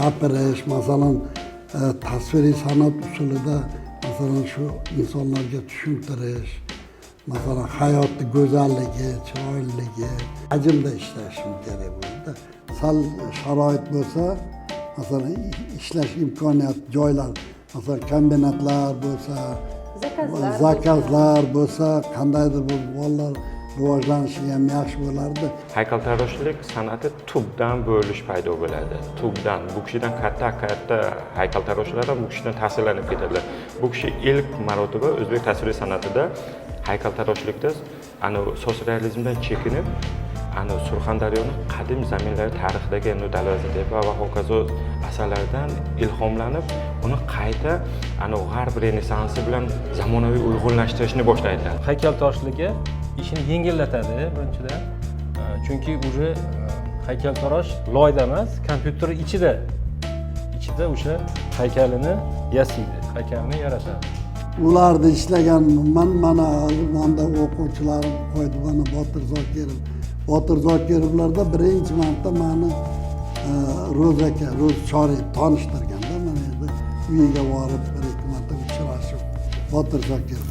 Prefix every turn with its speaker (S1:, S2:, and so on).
S1: gapirish, masalan, tasviriy san'at usulida masalan shu insonlarga tushuntirish, masalan hayotni go'zalligi, chiroyliligi, hajmda ishlashim kerak bo'ladi. Sal sharoit bo'lsa, masalan ishlash imkoniyati joylar, masalan kombinatlar bo'lsa, zakazlar bo'lsa, qandaydir bir bolalar rivojlanishi ham yaxshi bo'lardi.
S2: Haykaltaroshlik san'ati tubdan bo'lish paydo bo'ladi. Tubdan bu kishidan katta haykaltaroshlar ham bu kishidan ta'sirlanib ketadilar. Bu kishi ilk marotaba o'zbek tasviriy san'atida haykaltaroshlikda sotsializmdan chekinib, Surxondaryoning qadim zaminlari tarixidagi Darvozatepa va hokazo asarlardan ilhomlanib, uni qayta g'arb renessansi bilan zamonaviy uyg'unlashtirishni boshlaydi.
S3: Haykaltaroshligi ishini yengillatadi birinchidan. Chunki уже haykaltarosh loyda emas, kompyuter ichida o'sha haykalini yasaydi, haykalni yaratadi.
S1: Ularda ishlagan mana o'quvchilarim qo'ydi, mana Botir Zokirov. Botir Zokirovlarda birinchi marta meni Ro'z Choriy tanishtirganda, mana endi uyiga borib bir-ikki marta uchrashib, Botir Zokirov